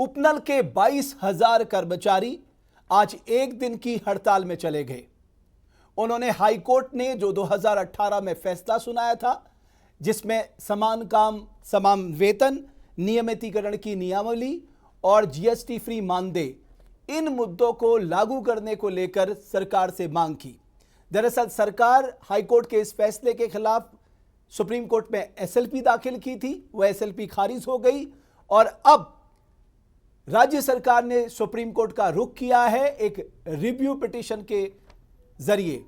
उपनल के 22,000 कर्मचारी आज एक दिन की हड़ताल में चले गए। उन्होंने हाईकोर्ट ने जो 2018 में फैसला सुनाया था, जिसमें समान काम समान वेतन, नियमितीकरण की नियमावली और जीएसटी फ्री मानदेय, इन मुद्दों को लागू करने को लेकर सरकार से मांग की। दरअसल सरकार हाईकोर्ट के इस फैसले के खिलाफ सुप्रीम कोर्ट में एसएलपी दाखिल की थी, वह एसएलपी खारिज हो गई और अब राज्य सरकार ने सुप्रीम कोर्ट का रुख किया है एक रिव्यू पिटीशन के जरिए।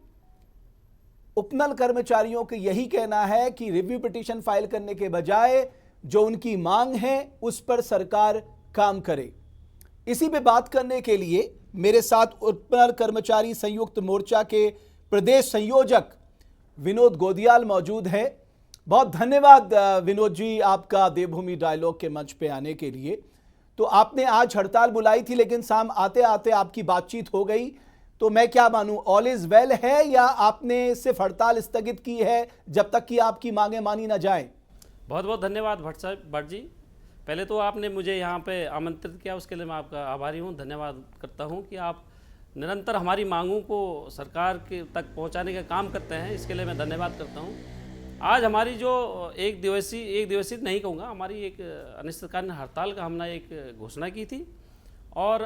उपनल कर्मचारियों का यही कहना है कि रिव्यू पिटीशन फाइल करने के बजाय जो उनकी मांग है उस पर सरकार काम करे। इसी पे बात करने के लिए मेरे साथ उपनल कर्मचारी संयुक्त मोर्चा के प्रदेश संयोजक विनोद गोदियाल मौजूद हैं। बहुत धन्यवाद विनोद जी आपका देवभूमि डायलॉग के मंच पे आने के लिए। तो आपने आज हड़ताल बुलाई थी, लेकिन शाम आते आते आपकी बातचीत हो गई, तो मैं क्या मानूं, ऑल इज वेल है या आपने सिर्फ हड़ताल स्थगित की है जब तक कि आपकी मांगे मानी ना जाएं? बहुत बहुत धन्यवाद भट्ट जी। पहले तो आपने मुझे यहाँ पे आमंत्रित किया, उसके लिए मैं आपका आभारी हूँ, धन्यवाद करता हूँ कि आप निरंतर हमारी मांगों को सरकार के तक पहुँचाने का काम करते हैं, इसके लिए मैं धन्यवाद करता हूँ। आज हमारी जो एक दिवसीय नहीं कहूँगा, हमारी एक अनिश्चितकालीन हड़ताल का हमने एक घोषणा की थी और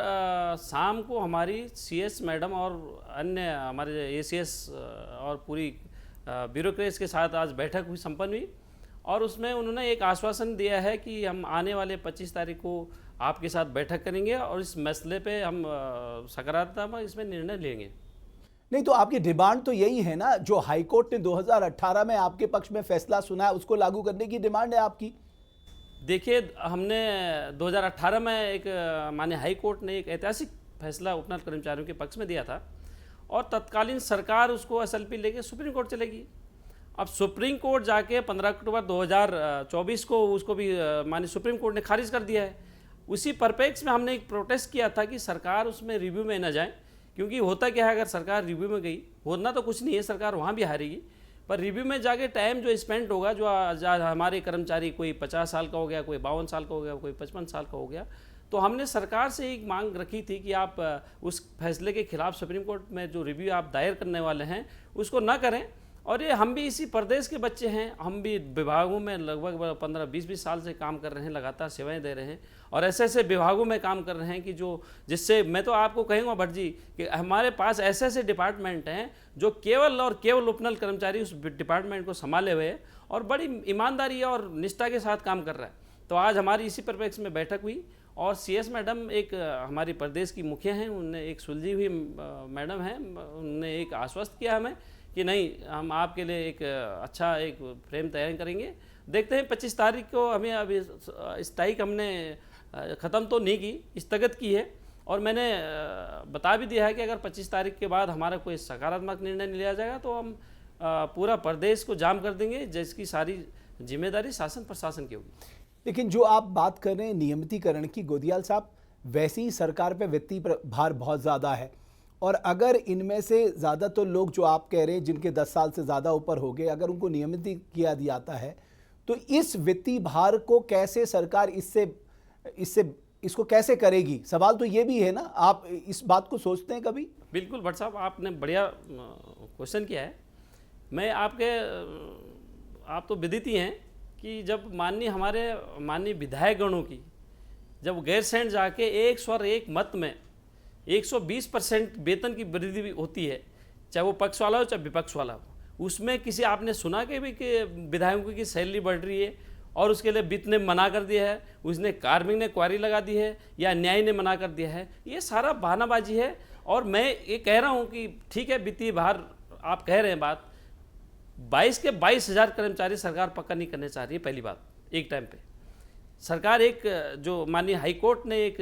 शाम को हमारी सीएस मैडम और अन्य हमारे एसीएस और पूरी ब्यूरोक्रेट्स के साथ आज बैठक हुई, संपन्न हुई और उसमें उन्होंने एक आश्वासन दिया है कि हम आने वाले 25 तारीख को आपके साथ बैठक करेंगे और इस मसले पे हम सकारात्मक इसमें निर्णय लेंगे। नहीं तो आपकी डिमांड तो यही है ना, जो हाईकोर्ट ने 2018 में आपके पक्ष में फैसला सुना है उसको लागू करने की डिमांड है आपकी? देखिए, हमने 2018 में एक माननीय हाई कोर्ट ने एक ऐतिहासिक फैसला उपनल कर्मचारियों के पक्ष में दिया था और तत्कालीन सरकार उसको एसएलपी लेके सुप्रीम कोर्ट चलेगी। अब सुप्रीम कोर्ट जाके 15 अक्टूबर 2024 को उसको भी माननीय सुप्रीम कोर्ट ने खारिज कर दिया है। उसी परिप्रेक्ष्य में हमने एक प्रोटेस्ट किया था कि सरकार उसमें रिव्यू में न जाए, क्योंकि होता क्या है, अगर सरकार रिव्यू में गई, होना तो कुछ नहीं है, सरकार वहाँ भी हारेगी, पर रिव्यू में जाके टाइम जो स्पेंड होगा, जो आज हमारे कर्मचारी कोई 50 साल का हो गया, कोई 52 साल का हो गया, कोई 55 साल का हो गया, तो हमने सरकार से एक मांग रखी थी कि आप उस फैसले के खिलाफ सुप्रीम कोर्ट में जो रिव्यू आप दायर करने वाले हैं उसको ना करें। और ये हम भी इसी प्रदेश के बच्चे हैं, हम भी विभागों में लगभग 15-20 साल से काम कर रहे हैं, लगातार सेवाएं दे रहे हैं और ऐसे ऐसे विभागों में काम कर रहे हैं कि जो जिससे मैं तो आपको कहूँगा भट्ट जी कि हमारे पास ऐसे ऐसे डिपार्टमेंट हैं जो केवल और केवल उपनल कर्मचारी उस डिपार्टमेंट को संभाले हुए है और बड़ी ईमानदारी और निष्ठा के साथ काम कर रहा है। तो आज हमारी इसी परिप्रेक्ष्य में बैठक हुई और सीएस मैडम एक हमारी प्रदेश की मुखिया हैं, उनने एक सुलझी हुई मैडम हैं, उनने एक आश्वस्त किया हमें कि नहीं, हम आपके लिए एक अच्छा एक फ्रेम तैयार करेंगे। देखते हैं 25 तारीख को, हमें अभी इस तारीख हमने ख़त्म तो नहीं की, स्थगित की है और मैंने बता भी दिया है कि अगर 25 तारीख के बाद हमारा कोई सकारात्मक निर्णय नहीं लिया जाएगा तो हम पूरा प्रदेश को जाम कर देंगे, जिसकी सारी जिम्मेदारी शासन प्रशासन की होगी। लेकिन जो आप बात कर रहे हैं नियमितीकरण की, गोदियाल साहब, वैसे ही सरकार पे वित्तीय भार बहुत ज़्यादा है और अगर इनमें से ज़्यादातर लोग जो आप कह रहे हैं जिनके 10 साल से ज़्यादा ऊपर हो गए, अगर उनको नियमित किया जाता है तो इस वित्तीय भार को कैसे सरकार इसको कैसे करेगी? सवाल तो ये भी है ना, आप इस बात को सोचते हैं कभी? बिल्कुल भट्ट साहब, आपने बढ़िया क्वेश्चन किया है। मैं आप तो विदित ही हैं कि जब माननीय विधायकगणों की जब गैरसैंण जाके एक स्वर एक मत में 120% वेतन की वृद्धि होती है, चाहे वो पक्ष वाला हो चाहे विपक्ष वाला हो, उसमें किसी आपने सुना कि विधायकों की सैलरी बढ़ रही है और उसके लिए वित्त ने मना कर दिया है, उसने कार्मिक ने क्वारी लगा दी है या न्याय ने मना कर दिया है? ये सारा बहानाबाजी है। और मैं ये कह रहा हूँ कि ठीक है, वित्तीय भार आप कह रहे हैं, बात 22 के 22,000 कर्मचारी सरकार पक्का नहीं करने चाह रही है। पहली बात, एक टाइम पे सरकार एक जो माननीय हाई कोर्ट ने एक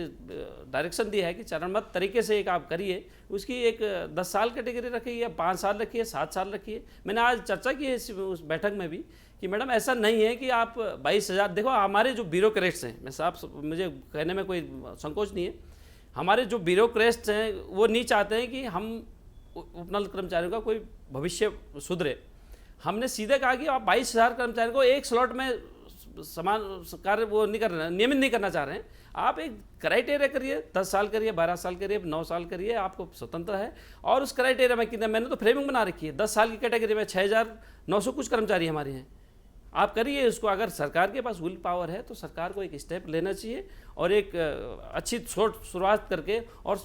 डायरेक्शन दिया है कि चरणबद्ध तरीके से एक आप करिए, उसकी एक 10 साल कैटेगरी रखी है, 5 साल रखी है, 7 साल रखी है। मैंने आज चर्चा की है उस बैठक में भी कि मैडम ऐसा नहीं है कि आप 22,000, देखो हमारे जो ब्यूरोक्रेट्स हैं, मैं साफ मुझे कहने में कोई संकोच नहीं है, हमारे जो ब्यूरोक्रेट्स हैं वो नहीं चाहते हैं कि हम उपनल कर्मचारियों का कोई भविष्य सुधरे। हमने सीधे कहा कि आप 22,000 कर्मचारियों को एक स्लॉट में समान कार्य वो नहीं कर रहे, नियमित नहीं करना चाह रहे हैं। आप एक क्राइटेरिया करिए, 10 साल करिए, 12 साल करिए, 9 साल करिए, आपको स्वतंत्र है। और उस क्राइटेरिया में कितना, मैंने तो फ्रेमिंग बना रखी है, 10 साल की कैटेगरी में 6,900 कुछ कर्मचारी हमारे हैं। आप करिए उसको। अगर सरकार के पास विल पावर है तो सरकार को एक स्टेप लेना चाहिए और एक अच्छी शुरुआत करके, और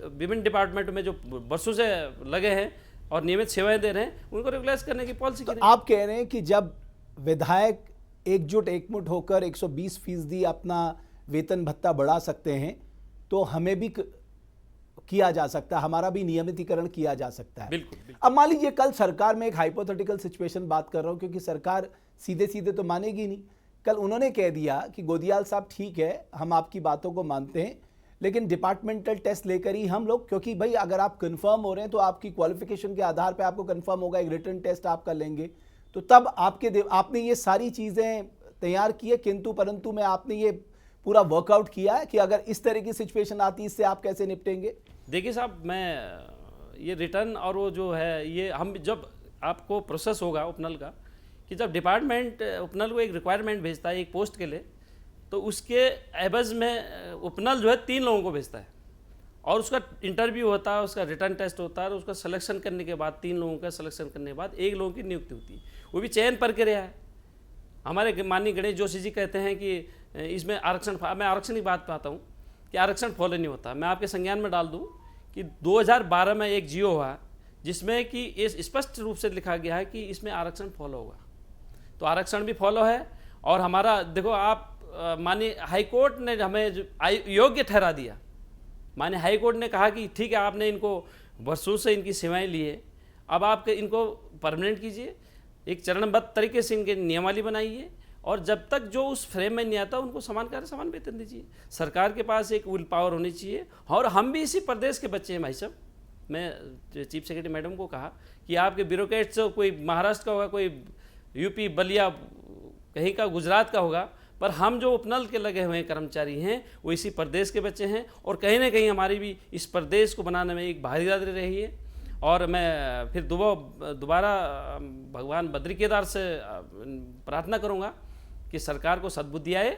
विभिन्न डिपार्टमेंट में जो वर्षों से लगे हैं और नियमित सेवाएं दे रहे हैं उनको रेगुलाइज करने की पॉलिसी तो करें। आप कह रहे हैं कि जब विधायक एकमुठ होकर 120% अपना वेतन भत्ता बढ़ा सकते हैं तो हमें भी किया जा सकता है, हमारा भी नियमितीकरण किया जा सकता है। बिल्कुल, बिल्कुल। अब मान लीजिए कल सरकार में एक हाइपोथेटिकल सिचुएशन बात कर रहा हूं, क्योंकि सरकार सीधे सीधे तो मानेगी नहीं। कल उन्होंने कह दिया कि गोदियाल साहब ठीक है, हम आपकी बातों को मानते हैं, लेकिन डिपार्टमेंटल टेस्ट लेकर ही हम लोग, क्योंकि भाई अगर आप कंफर्म हो रहे हैं तो आपकी क्वालिफिकेशन के आधार पे आपको कंफर्म होगा, एक रिटन टेस्ट आपका लेंगे, तो तब आपने ये सारी चीज़ें तैयार की है, किंतु परंतु में आपने ये पूरा वर्कआउट किया है कि अगर इस तरह की सिचुएशन आती है इससे आप कैसे निपटेंगे? देखिए साहब, मैं ये रिटर्न और वो जो है, ये हम जब आपको प्रोसेस होगा उपनल का, कि जब डिपार्टमेंट उपनल को एक रिक्वायरमेंट भेजता है एक पोस्ट के लिए, तो उसके एवज में उपनल जो है 3 लोगों को भेजता है और उसका इंटरव्यू होता है, उसका रिटर्न टेस्ट होता है, और उसका सिलेक्शन करने के बाद 3 लोगों का सिलेक्शन करने के बाद 1 लोगों की नियुक्ति होती है, वो भी चयन प्रक्रिया है। हमारे माननीय गणेश जोशी जी कहते हैं कि इसमें आरक्षण, मैं आरक्षण की बात पे आता हूँ कि आरक्षण फॉलो नहीं होता। मैं आपके संज्ञान में डाल दूँ कि 2012 में एक जियो हुआ जिसमें कि इस स्पष्ट रूप से लिखा गया है कि इसमें आरक्षण फॉलो होगा, तो आरक्षण भी फॉलो है। और हमारा देखो, आप माननीय हाईकोर्ट ने हमें योग्य ठहरा दिया। माननीय हाईकोर्ट ने कहा कि ठीक है, आपने इनको वर्षों से इनकी सेवाएं ली है, अब आप इनको परमानेंट कीजिए, एक चरणबद्ध तरीके से इनके नियमावली बनाइए, और जब तक जो उस फ्रेम में नहीं आता उनको समान कार्य समान वेतन दीजिए। सरकार के पास एक विल पावर होनी चाहिए। और हम भी इसी प्रदेश के बच्चे हैं भाई साहब। मैं चीफ सेक्रेटरी मैडम को कहा कि आपके ब्यूरोक्रेट्स कोई महाराष्ट्र का होगा, कोई यूपी बलिया कहीं का, गुजरात का होगा, पर हम जो उपनल के लगे हुए कर्मचारी हैं वो इसी प्रदेश के बच्चे हैं, और कहीं ना कहीं हमारी भी इस प्रदेश को बनाने में एक भागीदारी रही है। और मैं फिर दोबारा भगवान बद्री केदार से प्रार्थना करूंगा कि सरकार को सद्बुद्धि आए।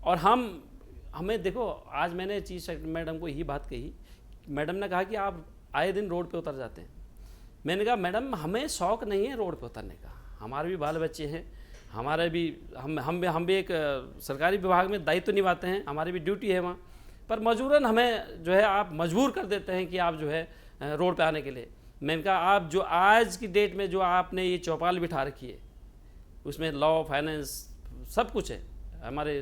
और हमें देखो, आज मैंने चीफ सेक्रेटरी मैडम को यही बात कही। मैडम ने कहा कि आप आए दिन रोड पे उतर जाते हैं। मैंने कहा मैडम, हमें शौक़ नहीं है रोड पे उतरने का, हमारे भी बाल बच्चे हैं, हमारे भी हम भी एक सरकारी विभाग में दायित्व निभाते हैं, हमारी भी ड्यूटी है वहाँ, पर मजबूरन हमें जो है आप मजबूर कर देते हैं कि आप जो है रोड पे आने के लिए। मैंने कहा आप जो आज की डेट में जो आपने ये चौपाल बिठा रखी है, उसमें लॉ, फाइनेंस सब कुछ है, हमारे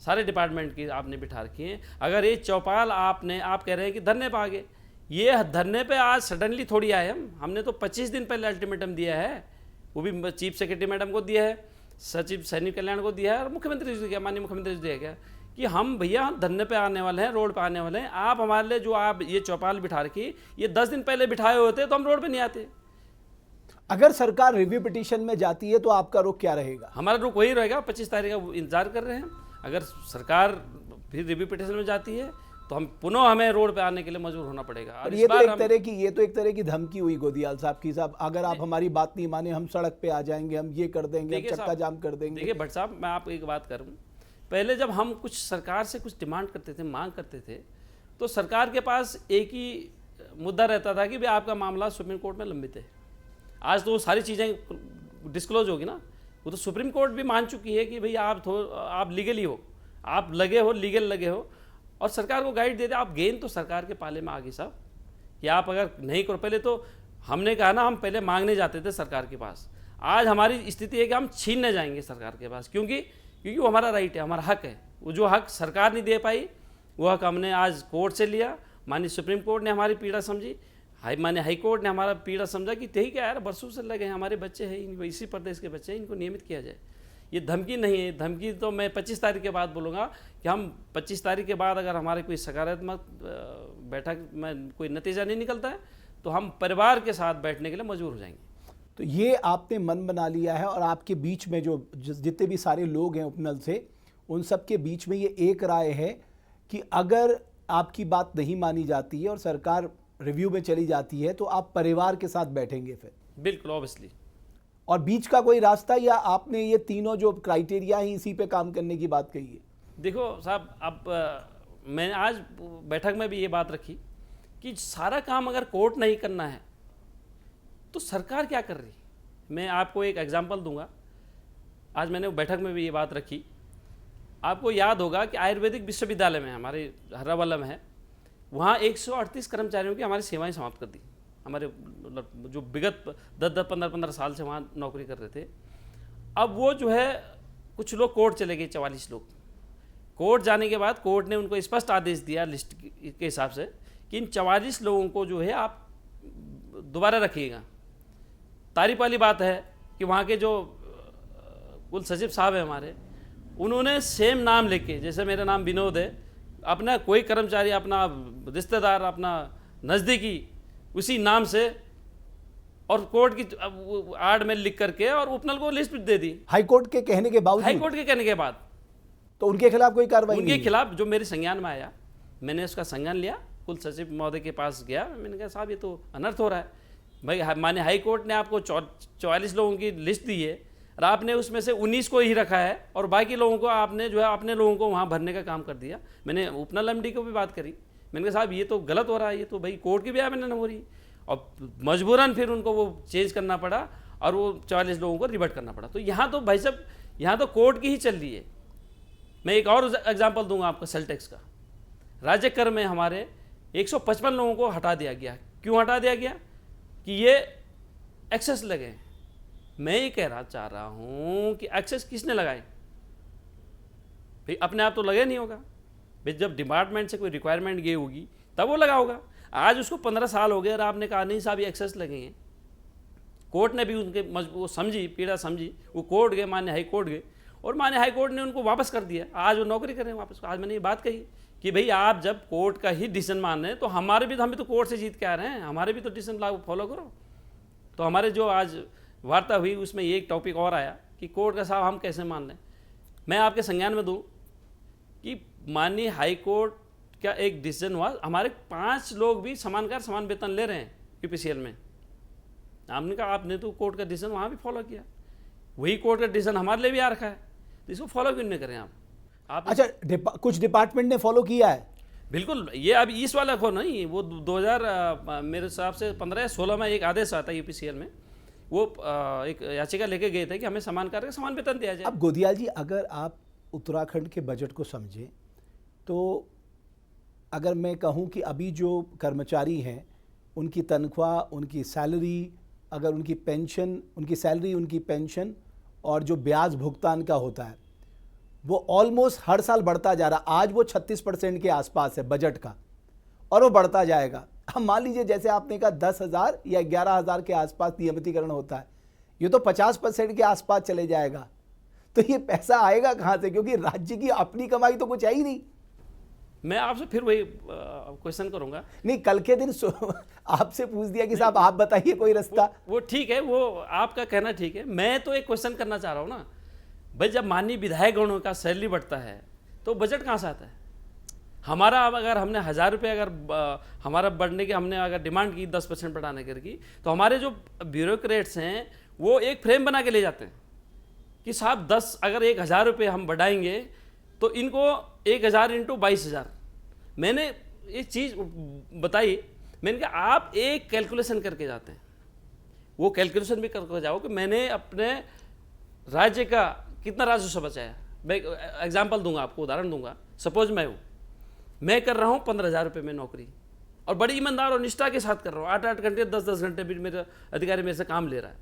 सारे डिपार्टमेंट की आपने बिठा रखी है। अगर ये चौपाल आप कह रहे हैं कि धरने पे आ गए, ये धरने पे आज सडनली थोड़ी आए हमने तो 25 दिन पहले अल्टीमेटम दिया है, वो भी चीफ सेक्रेटरी मैडम को दिया है, सचिव सैनिक कल्याण को दिया है, और मुख्यमंत्री जी को, माननीय मुख्यमंत्री जी दिया गया कि हम भैया धरने पे आने वाले हैं, रोड पे आने वाले हैं, आप हमारे लिए जो आप ये चौपाल बिठा रखी, ये 10 दिन पहले बिठाए होते तो हम रोड पे नहीं आते। अगर सरकार रिव्यू पिटीशन में जाती है तो आपका रुख क्या रहेगा? हमारा रुख वही रहेगा, 25 तारीख का इंतजार कर रहे हैं। अगर सरकार फिर रिव्यू पिटीशन में जाती है तो हम पुनः हमें रोड पे आने के लिए मजबूर होना पड़ेगा। और ये तो एक तरह की धमकी हुई गोदियाल साहब की, साहब अगर आप हमारी बात नहीं माने हम सड़क पे आ जाएंगे, हम ये कर देंगे, हम चक्का जाम कर देंगे। देखिए भट्ट साहब, मैं आपको एक बात करूं, पहले जब हम कुछ सरकार से कुछ डिमांड करते थे, मांग करते थे, तो सरकार के पास एक ही मुद्दा रहता था कि भाई आपका मामला सुप्रीम कोर्ट में लंबित है। आज तो वो सारी चीज़ें डिस्क्लोज होगी ना, वो तो सुप्रीम कोर्ट भी मान चुकी है कि भाई आप लीगली हो, आप लगे हो, लीगल लगे हो, और सरकार को गाइड दे दे। आप गेंद तो सरकार के पाले में आ गई साहब कि आप अगर नहीं करो, पहले तो हमने कहा ना, हम पहले मांगने जाते थे सरकार के पास। आज हमारी स्थिति है कि हम छीनने जाएंगे सरकार के पास, क्योंकि वो हमारा राइट है, हमारा हक है। वो जो हक सरकार नहीं दे पाई, वो हक हमने आज कोर्ट से लिया। माननीय सुप्रीम कोर्ट ने हमारी पीड़ा समझी, माननीय हाई कोर्ट ने हमारा पीड़ा समझा कि ठीक है यार, वर्षों से लगे हैं, हमारे बच्चे हैं, इसी प्रदेश के बच्चे हैं, इनको नियमित किया जाए। ये धमकी नहीं है, धमकी तो मैं 25 तारीख के बाद बोलूँगा कि हम 25 तारीख के बाद अगर हमारे कोई सकारात्मक बैठक में कोई नतीजा नहीं निकलता है तो हम परिवार के साथ बैठने के लिए मजबूर हो जाएंगे। तो ये आपने मन बना लिया है, और आपके बीच में जो जितने भी सारे लोग हैं उपनल से, उन सब के बीच में ये एक राय है कि अगर आपकी बात नहीं मानी जाती है और सरकार रिव्यू में चली जाती है तो आप परिवार के साथ बैठेंगे फिर? बिल्कुल, ऑब्वियसली। और बीच का कोई रास्ता, या आपने ये तीनों जो क्राइटेरिया है इसी पे काम करने की बात कही है? देखो साहब, अब मैंने आज बैठक में भी ये बात रखी कि सारा काम अगर कोर्ट नहीं करना है तो सरकार क्या कर रही है। मैं आपको एक एग्जांपल दूंगा। आज मैंने बैठक में भी ये बात रखी। आपको याद होगा कि आयुर्वेदिक विश्वविद्यालय में, हमारे हर्रावाला में है, वहाँ 138 कर्मचारियों की हमारी सेवाएं समाप्त कर दी। हमारे मतलब जो विगत 10-10, 15-15 साल से वहाँ नौकरी कर रहे थे, अब वो जो है कुछ लोग कोर्ट चले गए, 44 लोग। कोर्ट जाने के बाद कोर्ट ने उनको स्पष्ट आदेश दिया लिस्ट के हिसाब से कि इन 44 लोगों को जो है आप दोबारा रखिएगा। तारीफ वाली बात है कि वहाँ के जो कुल सचिव साहब हैं हमारे, उन्होंने सेम नाम लेके, जैसे मेरा नाम विनोद है, अपना कोई कर्मचारी, अपना रिश्तेदार, अपना नज़दीकी, उसी नाम से और कोर्ट की आड़ में लिख करके और उपनल को लिस्ट दे दी। हाईकोर्ट के कहने के बावजूद? हाईकोर्ट के कहने के बाद। तो उनके खिलाफ कोई कार्रवाई नहीं? उनके खिलाफ जो मेरे संज्ञान में आया, मैंने उसका संज्ञान लिया, कुल सचिव महोदय के पास गया, मैंने कहा साहब ये तो अनर्थ हो रहा है भाई। माने हाई कोर्ट ने आपको 44 लोगों की लिस्ट दी है और आपने उसमें से 19 को ही रखा है और बाकी लोगों को आपने जो है अपने लोगों को वहाँ भरने का काम कर दिया। मैंने उपनल एमडी को भी बात करी, मैंने कहा साहब ये तो गलत हो रहा है, ये तो भाई कोर्ट की भी आवेदन हो रही, और मजबूरन फिर उनको वो चेंज करना पड़ा और वो 44 लोगों को रिवर्ट करना पड़ा। तो यहाँ तो भाई साहब, यहाँ तो कोर्ट की ही चल रही है। मैं एक और एग्जांपल दूंगा आपको सेल टैक्स का। राज्य कर में हमारे 155 लोगों को हटा दिया गया। क्यों हटा दिया गया? कि ये एक्सेस लगे। मैं ये कहना चाह रहा हूँ कि एक्सेस किसने लगाए भाई? अपने आप तो लगे नहीं होगा भाई, जब डिपार्टमेंट से कोई रिक्वायरमेंट गई होगी तब वो लगा होगा। आज उसको 15 साल हो गए और आपने कहा नहीं साहब ये एक्सेस लगेंगे। कोर्ट ने भी उनके वो समझी, पीड़ा समझी, वो कोर्ट गए, मान्य हाई कोर्ट गए और मान्य हाई कोर्ट ने उनको वापस कर दिया। आज वो नौकरी कर रहे हैं वापस। आज मैंने ये बात कही कि भाई आप जब कोर्ट का ही डिसीजन मान रहे हैं तो हमारे भी तो, हमें तो कोर्ट से जीत के आ रहे हैं, हमारे भी तो डिसीजन लागू फॉलो करो। तो हमारे जो आज वार्ता हुई उसमें ये एक टॉपिक और आया कि कोर्ट का साहब हम कैसे मान लें। मैं आपके संज्ञान में दूँ कि माननीय हाई कोर्ट का एक डिसीजन हुआ, हमारे 5 लोग भी समान कार्य समान वेतन ले रहे हैं यूपीसीएल में। आपने कहा आपने तो कोर्ट का डिसीजन वहाँ भी फॉलो किया, वही कोर्ट का डिसीजन हमारे लिए भी आ रखा है, तो इसको फॉलो क्यों नहीं करें आप? अच्छा, कुछ डिपार्टमेंट ने फॉलो किया है? बिल्कुल। ये अब इस वाला को नहीं, वो 2000 मेरे हिसाब से 15 या 16 में एक आदेश आता है यूपीसीएल में, वो एक याचिका लेके गए थे कि हमें समान कार्य समान वेतन दिया जाए। अब गोदियाल जी, अगर आप उत्तराखंड के बजट को समझें तो अगर मैं कहूं कि अभी जो कर्मचारी हैं उनकी तनख्वाह, उनकी सैलरी, अगर उनकी पेंशन, उनकी सैलरी, उनकी पेंशन और जो ब्याज भुगतान का होता है वो ऑलमोस्ट हर साल बढ़ता जा रहा। आज वो 36% के आसपास है बजट का और वो बढ़ता जाएगा। हम मान लीजिए जैसे आपने कहा 10,000 या 11,000 के आसपास नियमितीकरण होता है, ये तो 50% के आसपास चले जाएगा। तो ये पैसा आएगा कहाँ से? क्योंकि राज्य की अपनी कमाई तो कुछ है ही नहीं। मैं आपसे फिर वही क्वेश्चन करूंगा। नहीं, कल के दिन आपसे पूछ दिया कि साहब आप बताइए कोई रास्ता। वो ठीक है, वो आपका कहना ठीक है। मैं तो एक क्वेश्चन करना चाह रहा हूँ ना भाई, जब माननीय विधायकगणों का सैलरी बढ़ता है तो बजट कहाँ से आता है? हमारा अब अगर हमने 1000 रुपये अगर हमारा बढ़ने की हमने अगर डिमांड की 10% बढ़ाने की, तो हमारे जो ब्यूरोक्रेट्स हैं वो एक फ्रेम बना के ले जाते हैं कि साहब 10 अगर 1000 रुपये हम बढ़ाएंगे तो इनको 1000 × 22,000। मैंने एक चीज़ बताई, मैंने कहा आप एक कैलकुलेशन करके जाते हैं, वो कैलकुलेशन भी करके जाओ कि मैंने अपने राज्य का कितना राजस्व बचाया। मैं एग्जांपल दूंगा आपको, उदाहरण दूंगा। सपोज मैं कर रहा हूँ 15,000 रुपये में नौकरी और बड़ी ईमानदार और निष्ठा के साथ कर रहा हूँ, 8-8 घंटे 10-10 घंटे भी मेरा अधिकारी मेरे से काम ले रहा है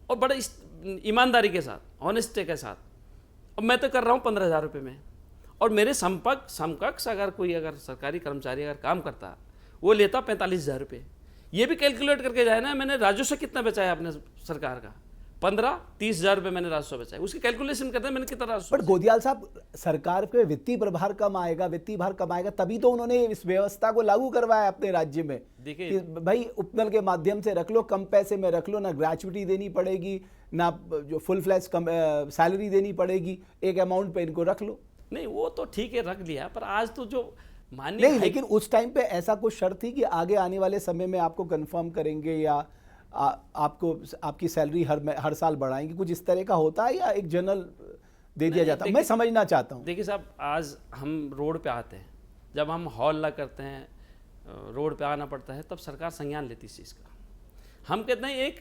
और बड़े ईमानदारी के साथ, ऑनेस्टी के साथ, और मैं तो कर रहा हूँ 15,000 रुपये में। और मेरे समकक्ष अगर कोई अगर सरकारी कर्मचारी अगर काम करता वो लेता 45,000 रुपये। ये भी कैलकुलेट करके जाए ना, मैंने राजस्व कितना बचाया अपने सरकार का, 15-30,000 रुपये मैंने राजस्व बचाया, उसकी कैलकुलेशन करते हैं मैंने कितना राजस्व। बट गोदियाल साहब, सरकार पे वित्तीय प्रभार कम आएगा, वित्तीय भार कम आएगा, तभी तो उन्होंने इस व्यवस्था को लागू करवाया अपने राज्य में। देखिए भाई उपनल के माध्यम से रख लो, कम पैसे में रख लो, ना ग्रेचुइटी देनी पड़ेगी, ना जो फुल फ्लैश सैलरी देनी पड़ेगी, एक अमाउंट पे इनको रख लो। नहीं, वो तो ठीक है, रख लिया, पर आज तो जो नहीं, लेकिन उस टाइम पे ऐसा कुछ शर्त थी कि आगे आने वाले समय में आपको कंफर्म करेंगे या आपको आपकी सैलरी हर साल बढ़ाएंगे, कुछ इस तरह का होता है या एक जनरल दे दिया जाता है? मैं समझना चाहता हूँ। देखिए साहब, आज हम रोड पे आते हैं, जब हम हॉल्ला करते हैं, रोड पे आना पड़ता है, तब सरकार संज्ञान लेती है इस चीज़ का। हम कहते हैं एक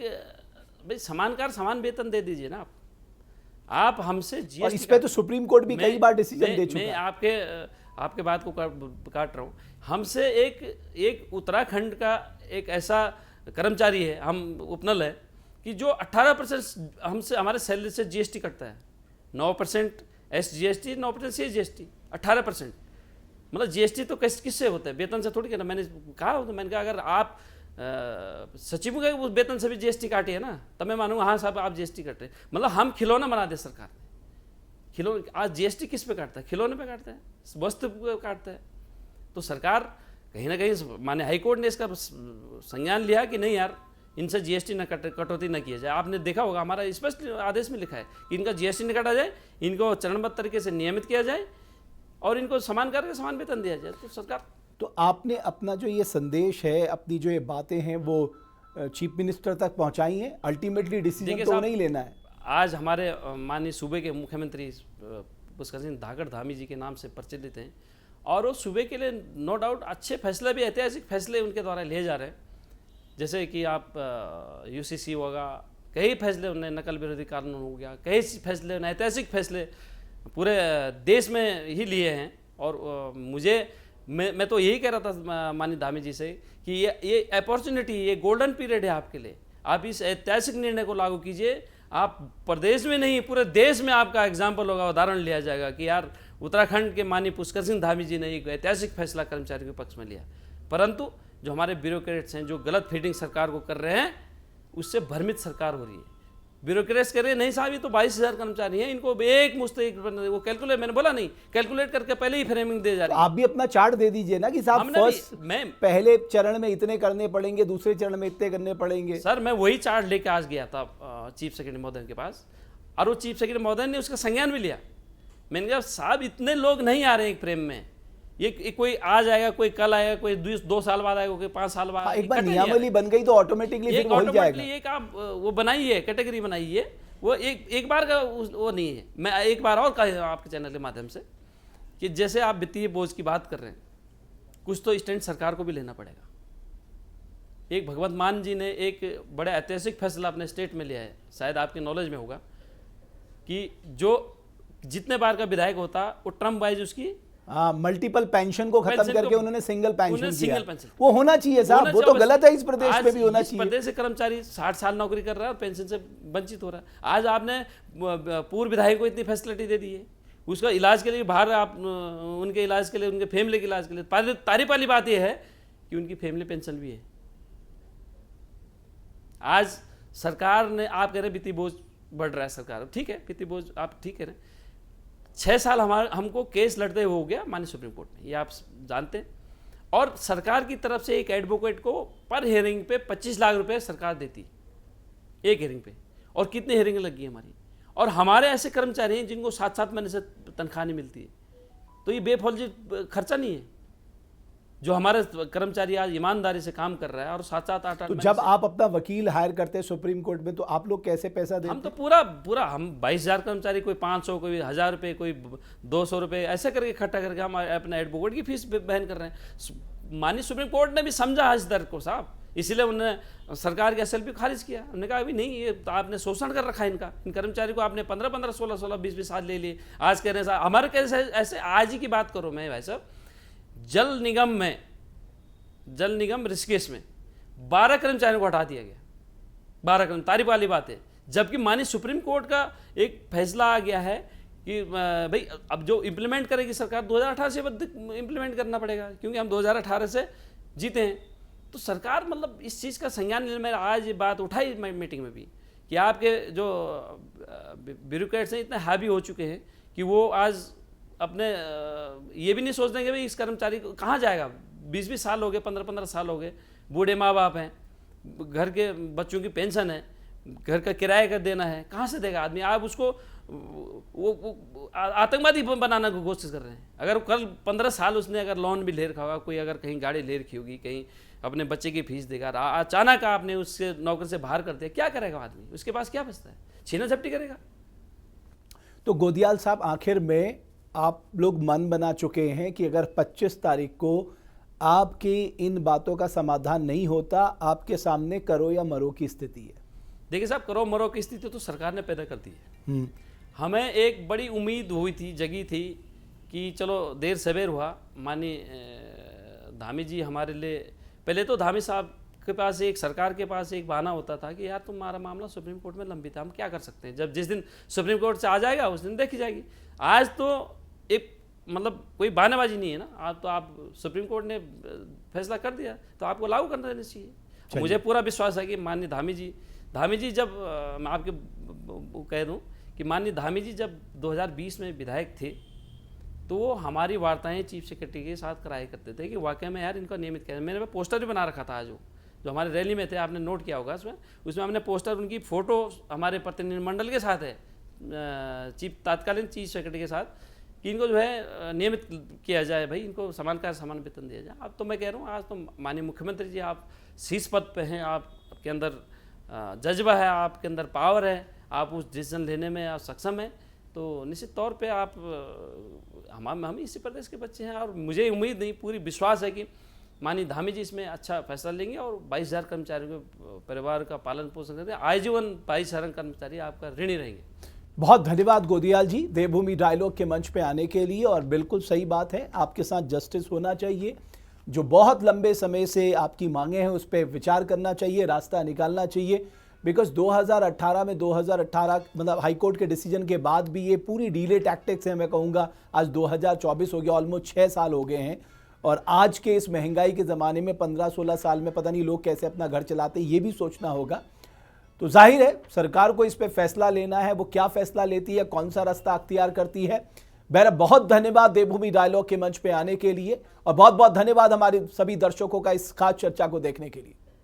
भाई समानकार समान वेतन दे दीजिए ना आप हमसे जीएसटी। और इस पे तो सुप्रीम कोर्ट भी कई बार डिसीजन दे चुका है। मैं आपके बात को काट रहा हूँ। हमसे एक उत्तराखंड का एक ऐसा कर्मचारी है, हम उपनल है, कि जो 18% हमसे हमारे सैलरी से जीएसटी कटता है। 9% SGST, 9% CGST, 18%। मतलब जीएसटी तो किससे होता है? वेतन से थोड़ी करना। मैंने कहा अगर आप सचिव के उस वेतन से भी जीएसटी काटी है ना, तब मैं मानूंगा हाँ साहब आप जीएसटी काट रहे हैं। मतलब हम खिलौना बना दे सरकार ने। खिलौने आज जीएसटी किस पे काटता है? खिलौने पे काटता है, वस्तु पे काटता है। तो सरकार कहीं ना कहीं माने हाईकोर्ट ने इसका संज्ञान लिया कि नहीं यार, इनसे जीएसटी न कटौती न किया जाए। आपने देखा होगा हमारा स्पष्ट आदेश में लिखा है कि इनका जीएसटी न काटा जाए, इनको चरणबद्ध तरीके से नियमित किया जाए और इनको समान करके समान वेतन दिया जाए। तो सरकार, तो आपने अपना जो ये संदेश है, अपनी जो ये बातें हैं, वो चीफ मिनिस्टर तक पहुंचाई हैं। अल्टीमेटली डिसीजन तो नहीं लेना है। आज हमारे माननीय सूबे के मुख्यमंत्री पुष्कर सिंह धाकड़ धामी जी के नाम से प्रचलित हैं और वो सूबे के लिए नो डाउट अच्छे फैसले भी, ऐतिहासिक फैसले उनके द्वारा लिए जा रहे हैं। जैसे कि आप UCC होगा, कई फैसले उन्हें, नकल विरोधी कानून हो गया, कई फैसले उन्हें, ऐतिहासिक फैसले पूरे देश में ही लिए हैं। और मैं तो यही कह रहा था माननीय धामी जी से कि ये अपॉर्चुनिटी, ये गोल्डन पीरियड है आपके लिए। आप इस ऐतिहासिक निर्णय को लागू कीजिए। आप प्रदेश में नहीं, पूरे देश में आपका एग्जाम्पल होगा, उदाहरण लिया जाएगा कि यार उत्तराखंड के माननीय पुष्कर सिंह धामी जी ने एक ऐतिहासिक फैसला कर्मचारियों के पक्ष में लिया। परंतु जो हमारे ब्यूरोक्रेट्स हैं, जो गलत फीडिंग सरकार को कर रहे हैं, उससे भ्रमित सरकार हो रही है। ब्यूरोक्रेट्स कह रहे हैं नहीं साहब ये तो 22,000 कर्मचारी हैं, इनको एक मुश्त वो कैलकुलेट, मैंने बोला नहीं, कैलकुलेट करके पहले ही फ्रेमिंग दे जा रही है। आप भी अपना चार्ट दे दीजिए ना कि साहब पहले चरण में इतने करने पड़ेंगे, दूसरे चरण में इतने करने पड़ेंगे। सर मैं वही चार्ट लेके आज गया था चीफ सेक्रेटरी महोदय के पास, और वो चीफ सेक्रेटरी महोदय ने उसका संज्ञान भी लिया। मैंने कहा साहब इतने लोग नहीं आ रहे हैं एक फ्रेम में, ये कोई आज आएगा, कोई कल आएगा, कोई 2 साल बाद आएगा, कोई 5 साल बाद। एक बार नियमावली बन गई तो ऑटोमेटिकली फिर हो ही जाएगा। एक आप वो बनाइए, कैटेगरी बनाइए, वो एक बार का वो नहीं है। मैं एक बार और कहा आपके चैनल के माध्यम से कि जैसे आप वित्तीय बोझ की बात कर रहे हैं, कुछ तो स्टैंड सरकार को भी लेना पड़ेगा। एक भगवंत मान जी ने एक बड़ा ऐतिहासिक फैसला अपने स्टेट में लिया है, शायद आपके नॉलेज में होगा, कि जो जितने बार का विधायक होता वो टर्म वाइज उसकी मल्टीपल पेंशन को खत्म करके उन्होंने सिंगल पेंशन किया। वो होना चाहिए साहब, वो तो गलत है, इस प्रदेश में भी होना चाहिए। प्रदेश से कर्मचारी 60 साल नौकरी कर रहा है और पेंशन से वंचित हो रहा है। आज आपने पूर्व विधायक को इतनी फैसिलिटी दे दी है, उसका इलाज के लिए बाहर, आप उनके इलाज के लिए, उनके फैमिली के इलाज के लिए, तारीफ वाली बात यह है कि उनकी फैमिली पेंशन भी है। आज सरकार ने, आप कह रहे वित्तीय बोझ बढ़ रहा है, सरकार ठीक है, वित्तीय बोझ आप ठीक कह रहे हैं। 6 साल हमको केस लड़ते हुए हो गया माननीय सुप्रीम कोर्ट में, ये आप जानते हैं। और सरकार की तरफ से एक एडवोकेट को पर हेयरिंग पे 25 लाख रुपए सरकार देती एक हेयरिंग पे, और कितनी हेयरिंग लगी है हमारी। और हमारे ऐसे कर्मचारी हैं जिनको 7-7 महीने से तनख्वाह नहीं मिलती है, तो ये बेफौजी खर्चा नहीं है। जो हमारे कर्मचारी आज ईमानदारी से काम कर रहा है और 7-8 तो जब आप अपना वकील हायर करते हैं सुप्रीम कोर्ट में, तो आप लोग कैसे पैसा देते हैं? हम तो पूरा हम 22,000 कर्मचारी, कोई 500, कोई 1,000 रुपये, कोई 200 रुपये, ऐसे करके इकट्ठा करके हम अपना एडवोकेट की फीस बहन कर रहे हैं। माननीय सुप्रीम कोर्ट ने भी समझा इस दर्द को साहब, इसलिए उन्होंने सरकार के SLP खारिज किया। उन्होंने कहा अभी नहीं, ये तो आपने शोषण कर रखा है इनका, इन कर्मचारी को आपने 15-15, 16-16, 20-20 साल ले लिए। आज कह रहे हैं साहब हमारे कैसे ऐसे, आज ही की बात करो मैं भाई साहब, जल निगम ऋषिकेश में 12 कर्मचारियों को हटा दिया गया। 12 कर्मचारी, तारीफ वाली बात है। जबकि माननीय सुप्रीम कोर्ट का एक फैसला आ गया है कि भाई अब जो इम्प्लीमेंट करेगी सरकार 2018 से इम्प्लीमेंट करना पड़ेगा, क्योंकि हम 2018 से जीते हैं। तो सरकार मतलब इस चीज़ का संज्ञान लेने में, आज ये बात उठाई मीटिंग में भी कि आपके जो ब्यूरोक्रेट्स हैं इतने हावी हो चुके हैं कि वो आज अपने ये भी नहीं सोच देंगे भाई इस कर्मचारी को कहाँ जाएगा। 20-20 साल हो गए, 15-15 साल हो गए, बूढ़े माँ बाप हैं, घर के बच्चों की पेंशन है, घर का किराए का देना है, कहाँ से देगा आदमी। आप उसको आतंकवादी बनाना की कोशिश कर रहे हैं। अगर कल 15 साल उसने अगर लोन भी ले रखा होगा, कोई अगर कहीं गाड़ी ले रखी होगी, कहीं अपने बच्चे की फीस देगा, अचानक आपने उससे नौकरी से बाहर कर दिया, क्या करेगा आदमी? उसके पास क्या बचता है? छीना झपटी करेगा। तो गोदियाल साहब, आखिर में आप लोग मन बना चुके हैं कि अगर 25 तारीख को आपकी इन बातों का समाधान नहीं होता, आपके सामने करो या मरो की स्थिति है। देखिए साहब, करो मरो की स्थिति तो सरकार ने पैदा कर दी है। हमें एक बड़ी उम्मीद हुई थी, जगी थी कि चलो देर सवेर हुआ, माननीय धामी जी हमारे लिए, पहले तो धामी साहब के पास एक, सरकार के पास एक बहाना होता था कि यार तुम्हारा मामला सुप्रीम कोर्ट में लंबित है, हम क्या कर सकते हैं, जब जिस दिन सुप्रीम कोर्ट से आ जाएगा उस दिन देखी जाएगी। आज तो एक मतलब कोई बहानाबाजी नहीं है ना, आज तो आप सुप्रीम कोर्ट ने फैसला कर दिया तो आपको लागू कर देना चाहिए। मुझे पूरा विश्वास है कि माननीय धामी जी जब मैं आपके कह दूँ कि माननीय धामी जी जब 2020 में विधायक थे तो वो हमारी वार्ताएं चीफ सेक्रेटरी के साथ कराया करते थे कि वाकई में यार इनका नियमित क्या है। मैंने पोस्टर भी बना रखा था आज जो हमारे रैली में थे, आपने नोट किया होगा, उसमें हमने पोस्टर, उनकी फ़ोटो हमारे प्रतिनिधिमंडल के साथ है, तत्कालीन चीफ सेक्रेटरी के साथ, कि इनको जो है नियमित किया जाए, भाई इनको समान का समान वेतन दिया जाए। अब तो मैं कह रहा हूँ, आज तो माननीय मुख्यमंत्री जी आप शीर्ष पद पे हैं, आपके अंदर जज्बा है, आपके अंदर पावर है, आप उस डिसीजन लेने में आप सक्षम हैं, तो निश्चित तौर पे आप हम इसी प्रदेश के बच्चे हैं और मुझे उम्मीद नहीं, पूरी विश्वास है कि माननीय धामी जी इसमें अच्छा फैसला लेंगे और 22,000 कर्मचारियों के परिवार का पालन पोषण करते हैं। आजीवन 22,000 कर्मचारी आपका ऋणी रहेंगे। बहुत धन्यवाद गोदियाल जी, देवभूमि डायलॉग के मंच पे आने के लिए। और बिल्कुल सही बात है, आपके साथ जस्टिस होना चाहिए, जो बहुत लंबे समय से आपकी मांगे हैं उस पर विचार करना चाहिए, रास्ता निकालना चाहिए। बिकॉज 2018 में 2018 मतलब हाईकोर्ट के डिसीजन के बाद भी ये पूरी डीले टैक्टिक्स है, मैं कहूँगा। आज 2024 हो गया, ऑलमोस्ट 6 साल हो गए हैं, और आज के इस महंगाई के ज़माने में 15-16 साल में पता नहीं लोग कैसे अपना घर चलाते, ये भी सोचना होगा। तो जाहिर है सरकार को इस पे फैसला लेना है, वो क्या फैसला लेती है, कौन सा रास्ता अख्तियार करती है। बहरहाल बहुत धन्यवाद देवभूमि डायलॉग के मंच पे आने के लिए, और बहुत बहुत धन्यवाद हमारे सभी दर्शकों का इस खास चर्चा को देखने के लिए।